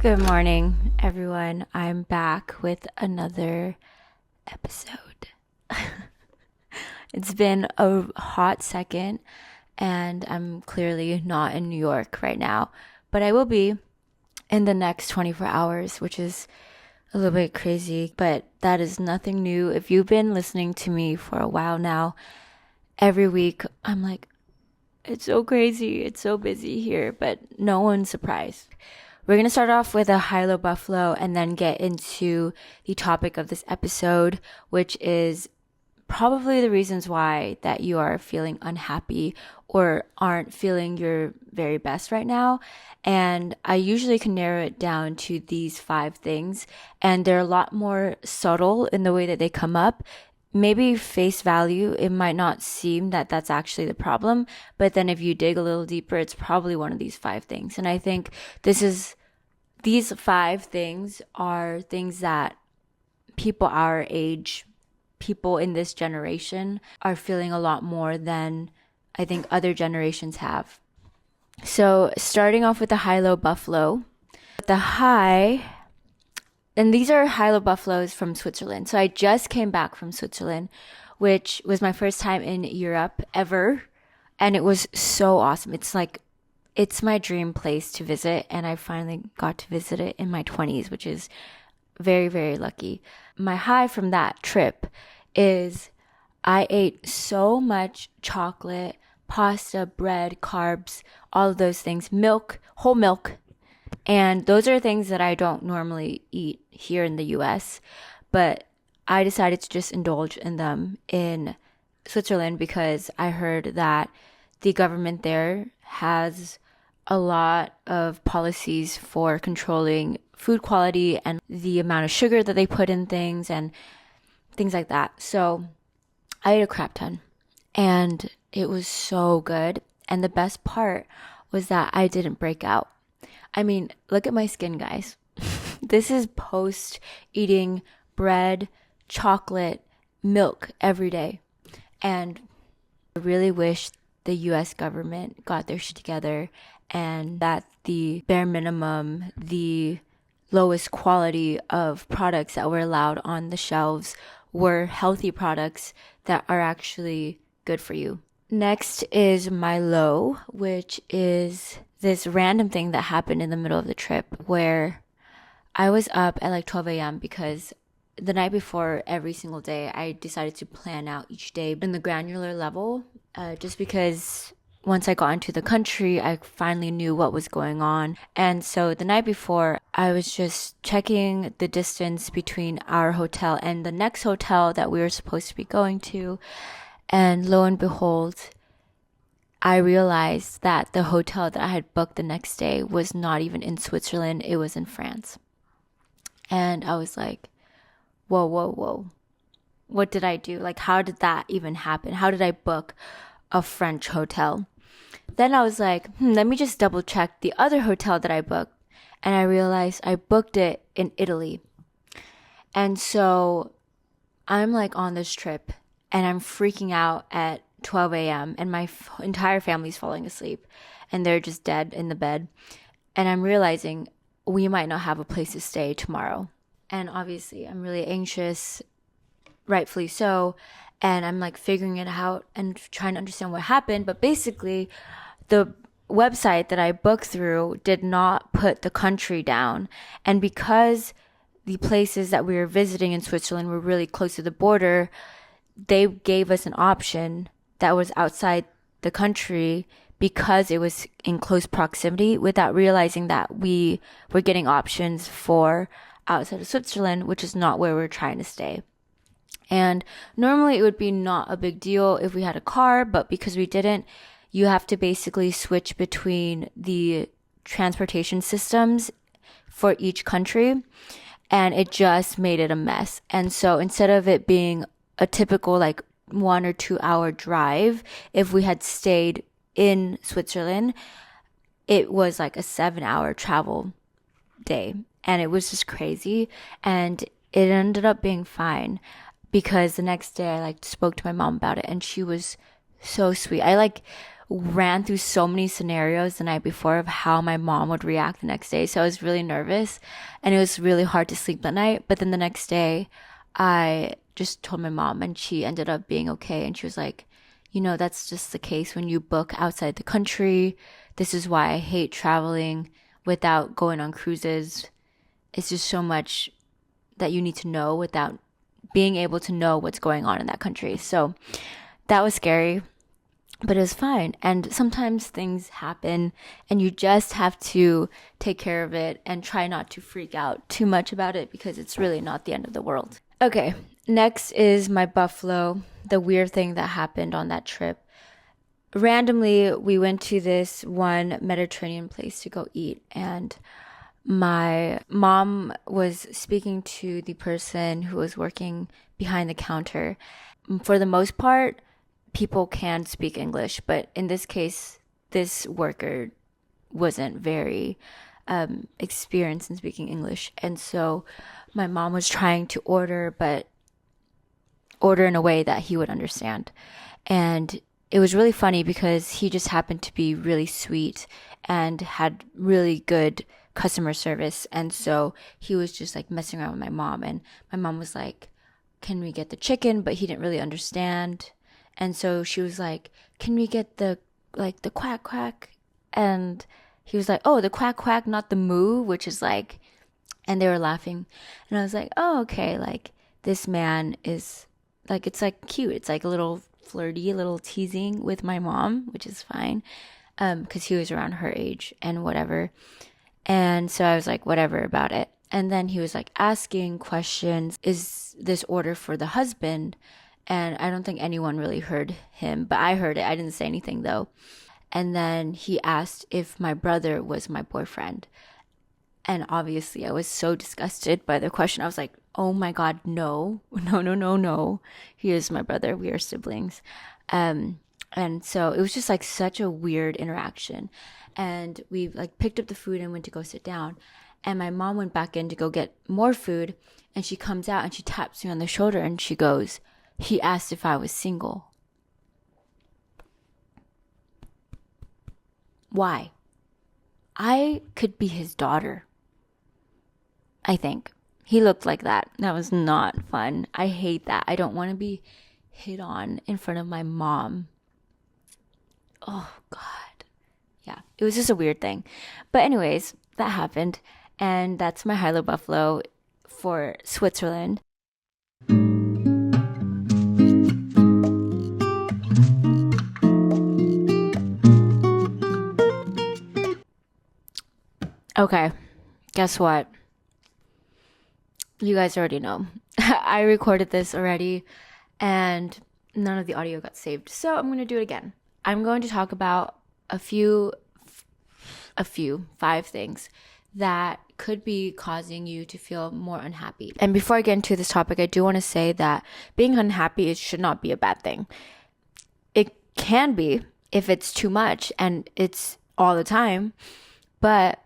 Good morning, everyone. I'm back with another episode. It's been a hot second, and I'm clearly not in New York right now, but I will be in the next 24 hours, which is a little bit crazy, but that is nothing new. If you've been listening to me for a while now, every week I'm like, it's so crazy, it's so busy here, but no one's surprised. We're going to start off with a high-low buffalo and then get into the topic of this episode, which is probably the reasons why that you are feeling unhappy or aren't feeling your very best right now. And I usually can narrow it down to these 5 things, and they're a lot more subtle in the way that they come up. Maybe face value, it might not seem that that's actually the problem, but then if you dig a little deeper, it's probably one of these 5 things. And I think these 5 things are things that people our age, people in this generation are feeling a lot more than I think other generations have. So starting off with the high-low buffalo, the high, and these are high-low buffaloes from Switzerland. So I just came back from Switzerland, which was my first time in Europe ever. And it was so awesome. It's my dream place to visit. And I finally got to visit it in my 20s, which is very, very lucky. My high from that trip is I ate so much chocolate, pasta, bread, carbs, all of those things, milk, whole milk. And those are things that I don't normally eat here in the US, but I decided to just indulge in them in Switzerland because I heard that the government there has a lot of policies for controlling food quality and the amount of sugar that they put in things and things like that. So I ate a crap ton and it was so good. And the best part was that I didn't break out. I mean, look at my skin, guys. This is post eating bread, chocolate, milk every day. And I really wish the US government got their shit together and that the bare minimum, the lowest quality of products that were allowed on the shelves were healthy products that are actually good for you. Next is my low, which is this random thing that happened in the middle of the trip where I was up at like 12 a.m. because the night before every single day, I decided to plan out each day in the granular level, just because once I got into the country, I finally knew what was going on. And so the night before, I was just checking the distance between our hotel and the next hotel that we were supposed to be going to. And lo and behold, I realized that the hotel that I had booked the next day was not even in Switzerland, it was in France. And I was like, whoa, whoa, whoa. What did I do? Like, how did that even happen? How did I book a French hotel? Then I was like, let me just double check the other hotel that I booked. And I realized I booked it in Italy. And so I'm like on this trip and I'm freaking out at 12 a.m. and my entire family's falling asleep and they're just dead in the bed. And I'm realizing we might not have a place to stay tomorrow. And obviously I'm really anxious, rightfully so. And I'm like figuring it out and trying to understand what happened. But basically the website that I booked through did not put the country down. And because the places that we were visiting in Switzerland were really close to the border, they gave us an option that was outside the country because it was in close proximity without realizing that we were getting options for outside of Switzerland, which is not where we're trying to stay. And normally it would be not a big deal if we had a car, but because we didn't, you have to basically switch between the transportation systems for each country. And it just made it a mess. And so instead of it being a typical like 1 or 2 hour drive, if we had stayed in Switzerland, it was like a 7-hour travel day. And it was just crazy. And it ended up being fine because the next day I like spoke to my mom about it and she was so sweet. ran through so many scenarios the night before of how my mom would react the next day. So I was really nervous and it was really hard to sleep that night. But then the next day, I just told my mom and she ended up being okay. And she was like, that's just the case when you book outside the country. This is why I hate traveling without going on cruises. It's just so much that you need to know without being able to know what's going on in that country. So that was scary, but it was fine. And sometimes things happen and you just have to take care of it and try not to freak out too much about it because it's really not the end of the world. Okay, next is my buffalo, the weird thing that happened on that trip. Randomly, we went to this one Mediterranean place to go eat, and my mom was speaking to the person who was working behind the counter. For the most part, people can speak English, but in this case, this worker wasn't very experienced in speaking English. And so my mom was trying to order, but order in a way that he would understand. And it was really funny because he just happened to be really sweet and had really good customer service. And so he was just like messing around with my mom. And my mom was like, can we get the chicken? But he didn't really understand. And so she was like, can we get the quack quack? And he was like, oh, the quack quack, not the moo, which is like, and they were laughing. And I was like, oh, okay. Like this man is like, it's like cute. It's like a little flirty, a little teasing with my mom, which is fine. Cause he was around her age and whatever. And so I was like, whatever about it. And then he was like asking questions. Is this order for the husband? And I don't think anyone really heard him, but I heard it. I didn't say anything though. And then he asked if my brother was my boyfriend. And obviously I was so disgusted by the question. I was like, oh my God, no. He is my brother. We are siblings. And so it was just like such a weird interaction. And we like picked up the food and went to go sit down. And my mom went back in to go get more food. And she comes out and she taps me on the shoulder and she goes, he asked if I was single. Why? I could be his daughter. I think. He looked like that. That was not fun. I hate that. I don't want to be hit on in front of my mom. Oh, God. Yeah, it was just a weird thing. But anyways, that happened. And that's my Hilo Buffalo for Switzerland. Okay, guess what? You guys already know. I recorded this already and none of the audio got saved. So I'm going to do it again. I'm going to talk about five things that could be causing you to feel more unhappy. And before I get into this topic, I do want to say that being unhappy should not be a bad thing. It can be if it's too much and it's all the time, but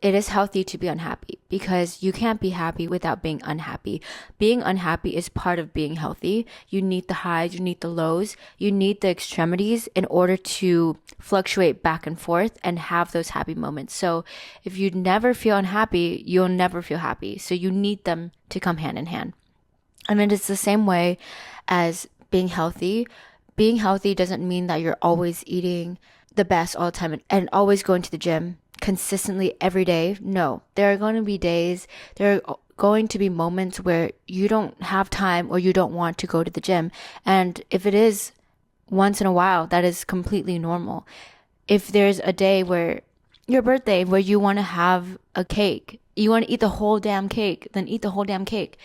it is healthy to be unhappy because you can't be happy without being unhappy. Being unhappy is part of being healthy. You need the highs, you need the lows, you need the extremities in order to fluctuate back and forth and have those happy moments. So if you never feel unhappy, you'll never feel happy. So you need them to come hand in hand. And it is the same way as being healthy. Being healthy doesn't mean that you're always eating the best all the time and always going to the gym consistently every day. No, there are going to be days, there are going to be moments where you don't have time or you don't want to go to the gym. And if it is once in a while, that is completely normal. If there's a day where your birthday, where you want to have a cake, you want to eat the whole damn cake, then eat the whole damn cake.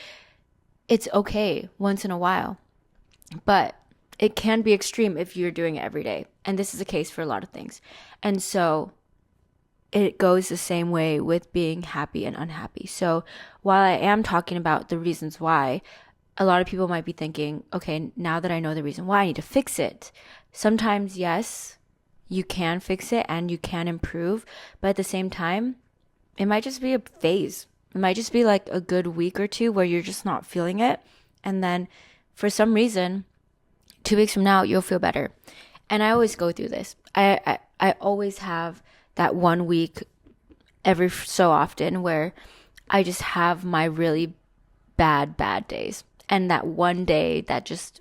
It's okay once in a while, but it can be extreme if you're doing it every day. And this is the case for a lot of things. And so it goes the same way with being happy and unhappy. So while I am talking about the reasons why, a lot of people might be thinking, okay, now that I know the reason why, I need to fix it. Sometimes, yes, you can fix it and you can improve, but at the same time, it might just be a phase. It might just be like a good week or two where you're just not feeling it. And then for some reason, 2 weeks from now, you'll feel better. And I always go through this. I always have that 1 week every so often where I just have my really bad days. And that one day that just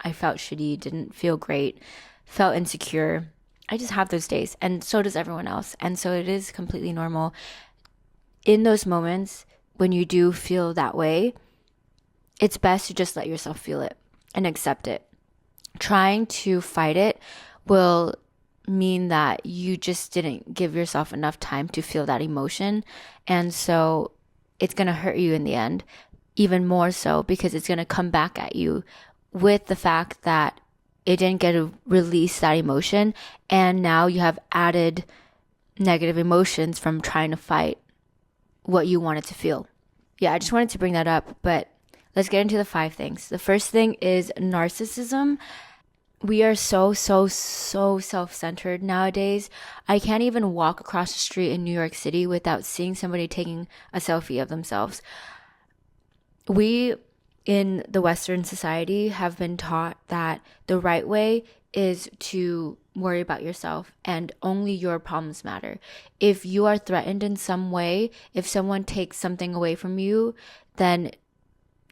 I felt shitty, didn't feel great, felt insecure. I just have those days, and so does everyone else. And so it is completely normal. In those moments when you do feel that way, it's best to just let yourself feel it and accept it. Trying to fight it will mean that you just didn't give yourself enough time to feel that emotion. And so it's going to hurt you in the end, even more so because it's going to come back at you with the fact that it didn't get to release that emotion. And now you have added negative emotions from trying to fight what you wanted to feel. Yeah, I just wanted to bring that up, but let's get into the 5 things. The first thing is narcissism. We are so self-centered nowadays. I can't even walk across the street in New York City without seeing somebody taking a selfie of themselves. We in the Western society have been taught that the right way is to worry about yourself and only your problems matter. If you are threatened in some way, if someone takes something away from you, then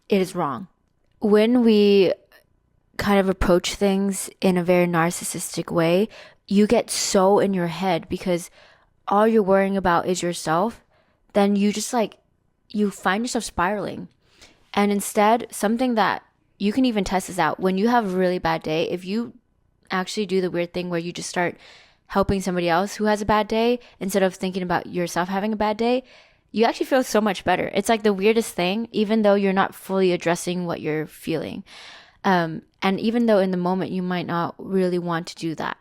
it is wrong. When we kind of approach things in a very narcissistic way, you get so in your head because all you're worrying about is yourself, then you just you find yourself spiraling. And instead, something that you can even test this out, when you have a really bad day, if you actually do the weird thing where you just start helping somebody else who has a bad day instead of thinking about yourself having a bad day, you actually feel so much better. It's like the weirdest thing, even though you're not fully addressing what you're feeling. And even though in the moment you might not really want to do that,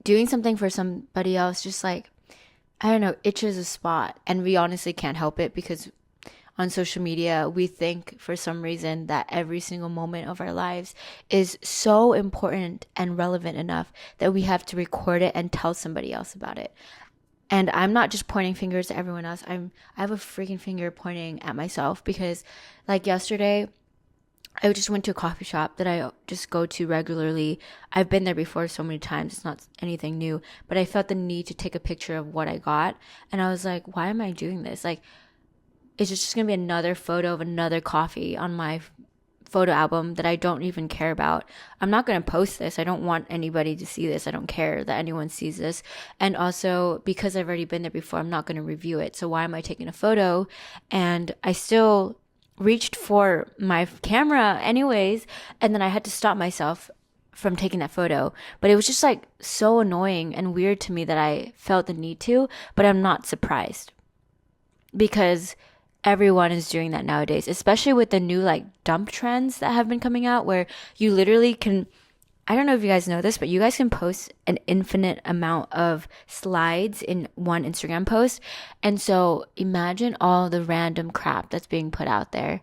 doing something for somebody else just I don't know, itches a spot. And we honestly can't help it because on social media, we think for some reason that every single moment of our lives is so important and relevant enough that we have to record it and tell somebody else about it. And I'm not just pointing fingers at everyone else. I have a freaking finger pointing at myself because yesterday, I just went to a coffee shop that I just go to regularly. I've been there before so many times. It's not anything new, but I felt the need to take a picture of what I got. And I was like, why am I doing this? It's just going to be another photo of another coffee on my photo album that I don't even care about. I'm not going to post this. I don't want anybody to see this. I don't care that anyone sees this. And also, because I've already been there before, I'm not going to review it. So why am I taking a photo? And I still reached for my camera anyways, and then I had to stop myself from taking that photo. But it was just so annoying and weird to me that I felt the need to, but I'm not surprised because everyone is doing that nowadays, especially with the new dump trends that have been coming out where you literally can, I don't know if you guys know this, but you guys can post an infinite amount of slides in one Instagram post. And so imagine all the random crap that's being put out there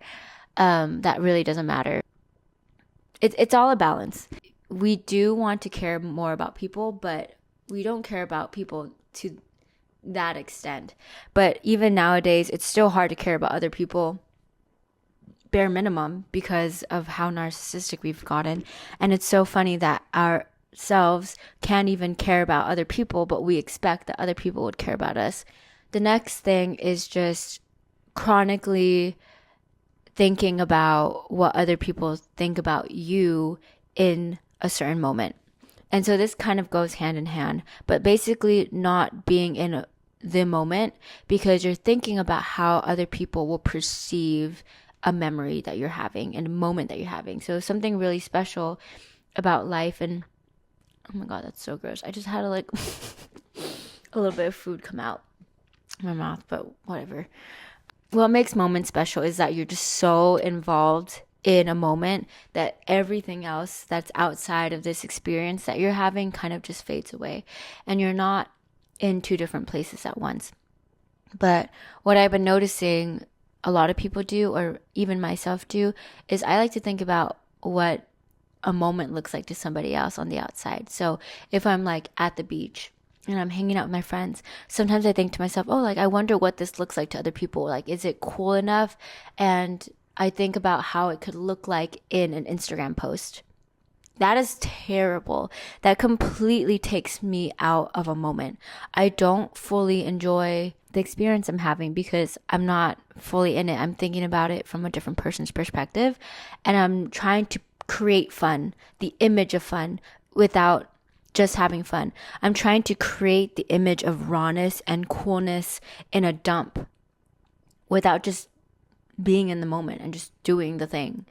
that really doesn't matter. It's all a balance. We do want to care more about people, but we don't care about people to that extent. But even nowadays, it's still hard to care about other people, bare minimum, because of how narcissistic we've gotten. And it's so funny that ourselves can't even care about other people, but we expect that other people would care about us. The next thing is just chronically thinking about what other people think about you in a certain moment. And so this kind of goes hand in hand, but basically not being in the moment because you're thinking about how other people will perceive a memory that you're having and a moment that you're having. So something really special about life. And oh my God, that's so gross. I just had a little bit of food come out my mouth, but whatever. What makes moments special is that you're just so involved in a moment that everything else that's outside of this experience that you're having kind of just fades away, and you're not in 2 different places at once. But what I've been noticing a lot of people do, or even myself do, is I like to think about what a moment looks like to somebody else on the outside. So if I'm at the beach and I'm hanging out with my friends, sometimes I think to myself, oh, I wonder what this looks like to other people. Is it cool enough? And I think about how it could look like in an Instagram post That is terrible. That completely takes me out of a moment. I don't fully enjoy the experience I'm having because I'm not fully in it. I'm thinking about it from a different person's perspective, and I'm trying to create fun, the image of fun, without just having fun. I'm trying to create the image of rawness and coolness in a dump without just being in the moment and just doing the thing.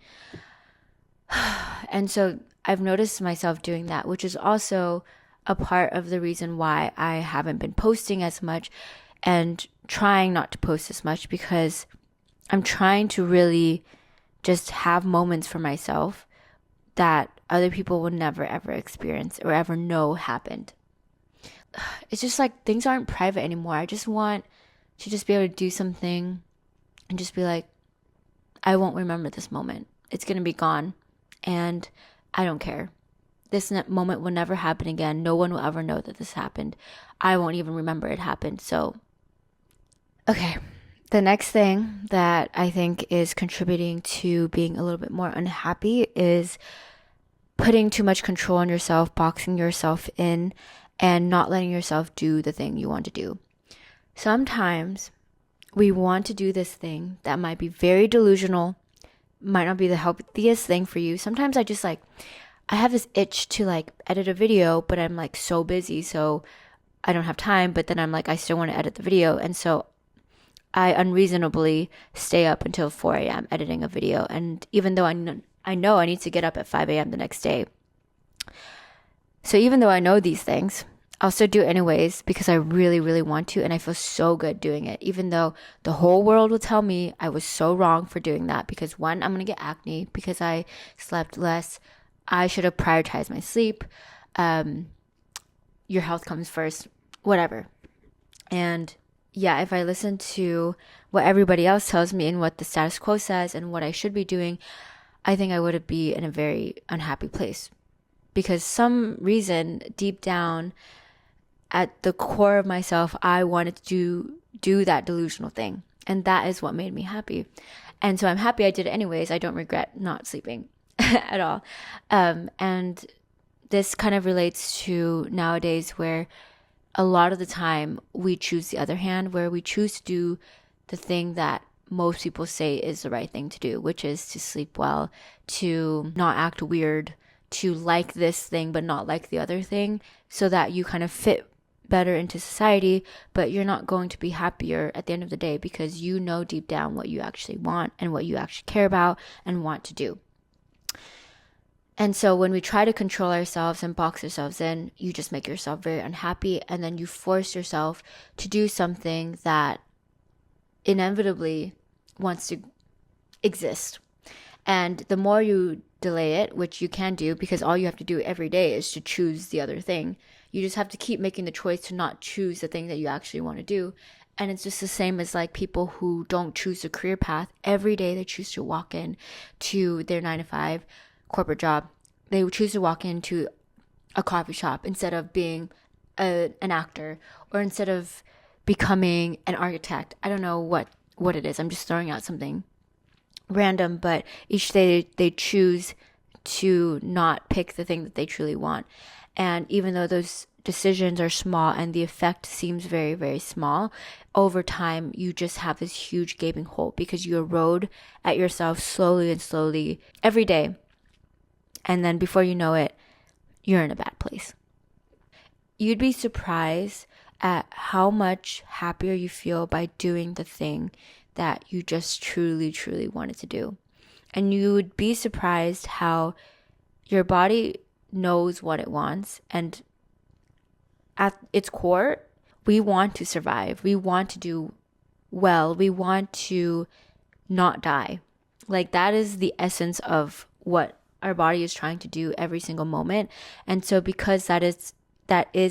And so I've noticed myself doing that, which is also a part of the reason why I haven't been posting as much and trying not to post as much, because I'm trying to really just have moments for myself that other people will never ever experience or ever know happened. It's just like things aren't private anymore. I just want to just be able to do something and just be like, I won't remember this moment. It's going to be gone. And I don't care. This moment will never happen again. No one will ever know that this happened. I won't even remember it happened. So, okay. The next thing that I think is contributing to being a little bit more unhappy is putting too much control on yourself, boxing yourself in, and not letting yourself do the thing you want to do. Sometimes we want to do this thing that might be very delusional, might not be the healthiest thing for you. Sometimes I have this itch to like edit a video, but I'm like so busy, so I don't have time. But then I'm like, I still want to edit the video. And so I unreasonably stay up until 4 a.m. editing a video. And even though I know I need to get up at 5 a.m. the next day. So even though I know these things, I'll still do it anyways because I really, really want to. And I feel so good doing it, even though the whole world will tell me I was so wrong for doing that. Because one, I'm going to get acne because I slept less. I should have prioritized my sleep. Your health comes first, whatever. And yeah, if I listen to what everybody else tells me and what the status quo says and what I should be doing, I think I would be in a very unhappy place. Because some reason deep down at the core of myself, I wanted to do that delusional thing. And that is what made me happy. And so I'm happy I did it anyways. I don't regret not sleeping at all. And this kind of relates to nowadays where a lot of the time we choose the other hand, where we choose to do the thing that most people say is the right thing to do, which is to sleep well, to not act weird, to like this thing but not like the other thing, so that you kind of fit better into society, but you're not going to be happier at the end of the day because you know deep down what you actually want and what you actually care about and want to do. And so when we try to control ourselves and box ourselves in, you just make yourself very unhappy, and then you force yourself to do something that inevitably wants to exist. And the more you delay it, which you can do because all you have to do every day is to choose the other thing. You just have to keep making the choice to not choose the thing that you actually want to do. And it's just the same as like people who don't choose a career path. Every day they choose to walk in to their 9-to-5 corporate job. They would choose to walk into a coffee shop instead of being an actor, or instead of becoming an architect. I don't know what it is. I'm just throwing out something random, but each day they choose to not pick the thing that they truly want. And even though those decisions are small and the effect seems very, very small, over time you just have this huge gaping hole because you erode at yourself slowly and slowly every day. And then before you know it, you're in a bad place. You'd be surprised at how much happier you feel by doing the thing that you just truly, truly wanted to do. And you would be surprised how your body knows what it wants. And at its core, we want to survive. We want to do well. We want to not die. Like that is the essence of what our body is trying to do every single moment. And so because that is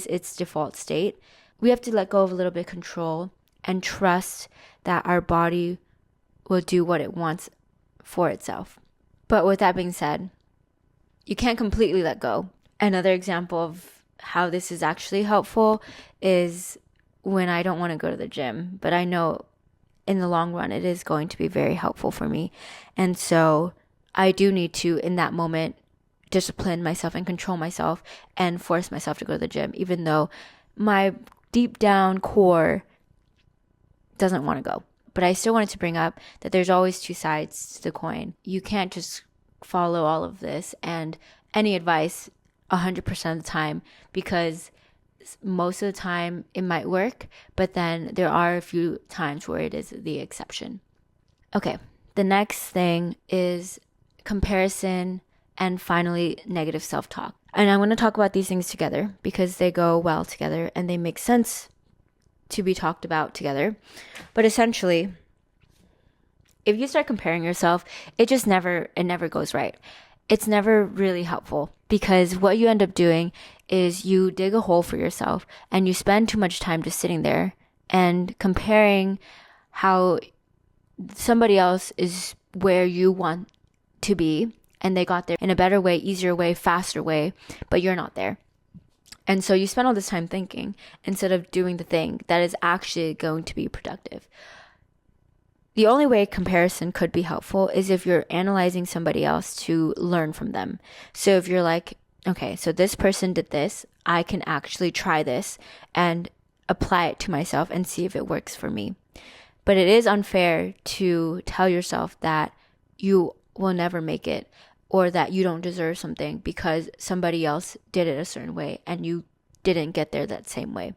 its default state, we have to let go of a little bit of control and trust that our body will do what it wants for itself. But with that being said, you can't completely let go. Another example of how this is actually helpful is when I don't want to go to the gym, but I know in the long run it is going to be very helpful for me. And so I do need to, in that moment, discipline myself and control myself and force myself to go to the gym, even though my deep down core doesn't want to go. But I still wanted to bring up that there's always two sides to the coin. You can't just follow all of this and any advice 100% of the time, because most of the time it might work, but then there are a few times where it is the exception. Okay, the next thing is comparison, and finally negative self-talk. And I'm going to talk about these things together because they go well together and they make sense to be talked about together. But essentially, if you start comparing yourself, it never goes right. It's never really helpful, because what you end up doing is you dig a hole for yourself and you spend too much time just sitting there and comparing how somebody else is where you want to be, and they got there in a better way, easier way, faster way, but you're not there. And so you spend all this time thinking instead of doing the thing that is actually going to be productive. The only way comparison could be helpful is if you're analyzing somebody else to learn from them. So if you're like, okay, so this person did this, I can actually try this and apply it to myself and see if it works for me. But it is unfair to tell yourself that you will never make it, or that you don't deserve something because somebody else did it a certain way and you didn't get there that same way.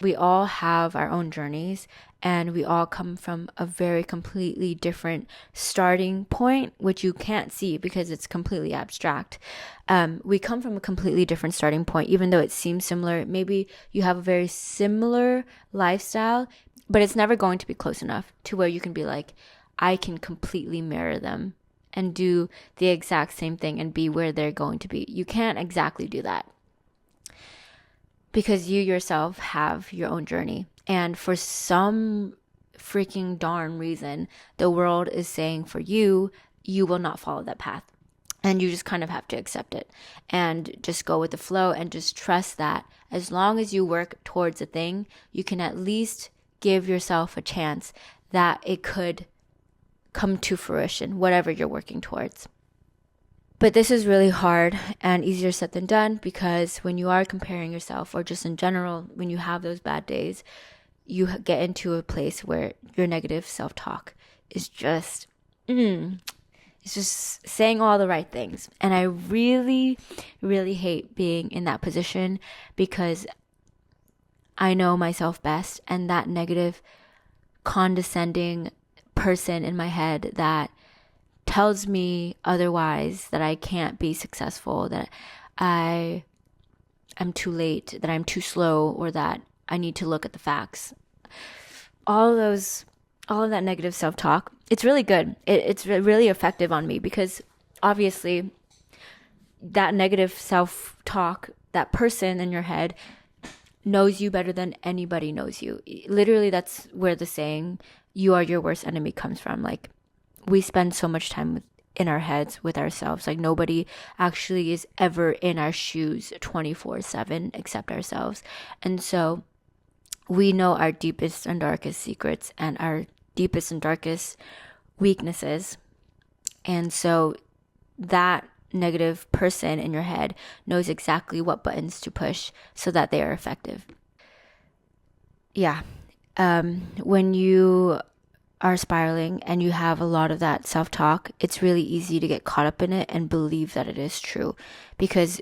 We all have our own journeys, and we all come from a very completely different starting point, which you can't see because it's completely abstract. We come from a completely different starting point, even though it seems similar. Maybe you have a very similar lifestyle, but it's never going to be close enough to where you can be like, I can completely mirror them and do the exact same thing and be where they're going to be. You can't exactly do that, because you yourself have your own journey. And for some freaking darn reason, the world is saying for you, you will not follow that path. And you just kind of have to accept it and just go with the flow and just trust that as long as you work towards a thing, you can at least give yourself a chance that it could come to fruition, whatever you're working towards. But this is really hard and easier said than done, because when you are comparing yourself, or just in general, when you have those bad days, you get into a place where your negative self-talk is just, it's just saying all the right things. And I really, really hate being in that position, because I know myself best, and that negative, condescending person in my head that tells me otherwise, that I can't be successful, that I'm too late, that I'm too slow, or that I need to look at the facts. All of that negative self-talk, it's really good. It's really effective on me, because obviously that negative self-talk, that person in your head knows you better than anybody knows you. Literally, that's where the saying, you are your worst enemy, comes from. Like, we spend so much time in our heads with ourselves. Like, nobody actually is ever in our shoes 24/7 except ourselves. And so we know our deepest and darkest secrets and our deepest and darkest weaknesses. And so that negative person in your head knows exactly what buttons to push so that they are effective. Yeah. When you are spiraling and you have a lot of that self-talk, it's really easy to get caught up in it and believe that it is true, because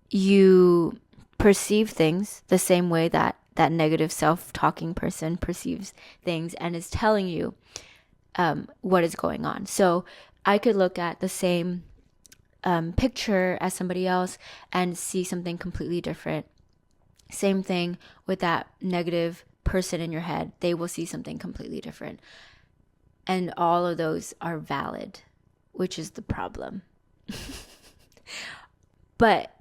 you perceive things the same way that that negative self-talking person perceives things and is telling you what is going on. So I could look at the same picture as somebody else and see something completely different. Same thing with that negative person in your head. They will see something completely different. And all of those are valid, which is the problem. But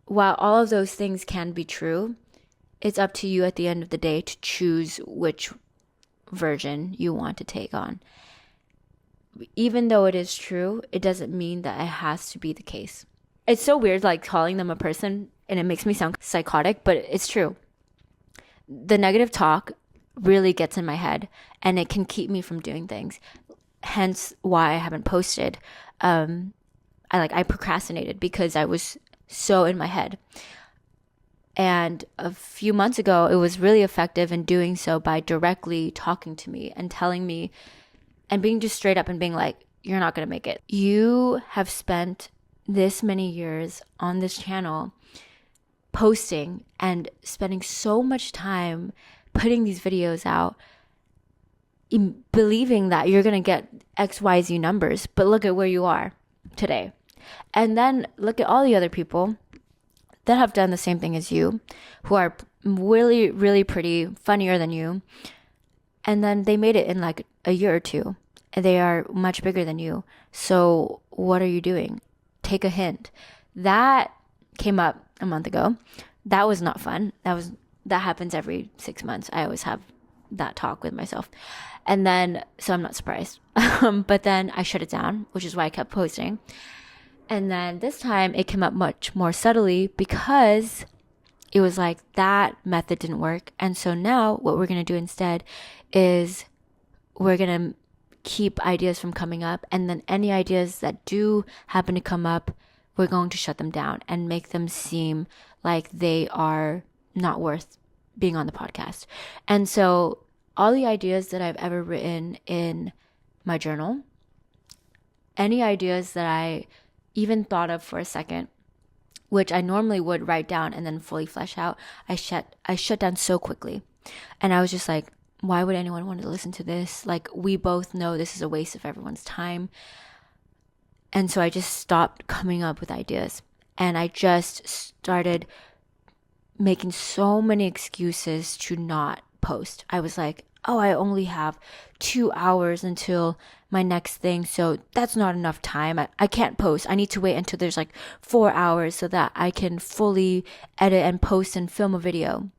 while all of those things can be true, it's up to you at the end of the day to choose which version you want to take on. Even though it is true, it doesn't mean that it has to be the case. It's so weird, like calling them a person, and it makes me sound psychotic, but it's true. The negative talk really gets in my head, and it can keep me from doing things. Hence why I haven't posted. I I procrastinated because I was so in my head. And a few months ago, it was really effective in doing so by directly talking to me and telling me and being just straight up and being like, you're not going to make it. You have spent this many years on this channel posting and spending so much time putting these videos out, believing that you're going to get XYZ numbers. But look at where you are today. And then look at all the other people that have done the same thing as you, who are really, really pretty, funnier than you. And then they made it in like a year or two. And they are much bigger than you. So what are you doing? Take a hint. That came up a month ago. That was not fun. That happens every 6 months. I always have that talk with myself. And then, so I'm not surprised. But then I shut it down, which is why I kept posting. And then this time it came up much more subtly because it was like that method didn't work. And so now what we're going to do instead is we're going to keep ideas from coming up. And then any ideas that do happen to come up, we're going to shut them down and make them seem like they are not worth being on the podcast. And so all the ideas that I've ever written in my journal, any ideas that I even thought of for a second, which I normally would write down and then fully flesh out, I shut down so quickly. And I was just like, why would anyone want to listen to this? Like, we both know this is a waste of everyone's time. And so I just stopped coming up with ideas. And I just started making so many excuses to not post. I was like, oh, I only have 2 hours until my next thing, so that's not enough time. I can't post. I need to wait until there's like 4 hours so that I can fully edit and post and film a video.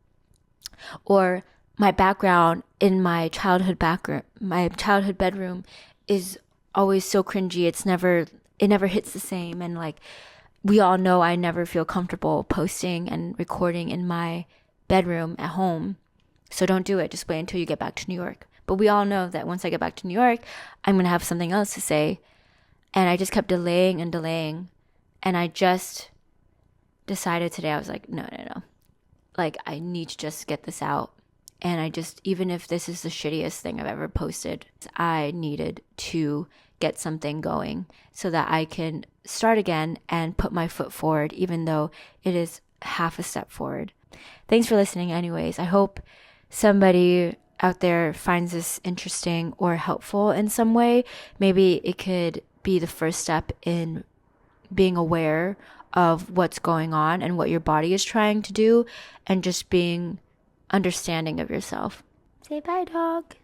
Or my background in my childhood bedroom is always so cringy. It never hits the same. And like, we all know I never feel comfortable posting and recording in my bedroom at home. So don't do it. Just wait until you get back to New York. But we all know that once I get back to New York, I'm going to have something else to say. And I just kept delaying and delaying. And I just decided today, I was like, no. Like, I need to just get this out. And even if this is the shittiest thing I've ever posted, I needed to get something going so that I can start again and put my foot forward, even though it is half a step forward. Thanks for listening anyways. I hope somebody out there finds this interesting or helpful in some way. Maybe it could be the first step in being aware of what's going on and what your body is trying to do, and just being understanding of yourself. Say bye, dog.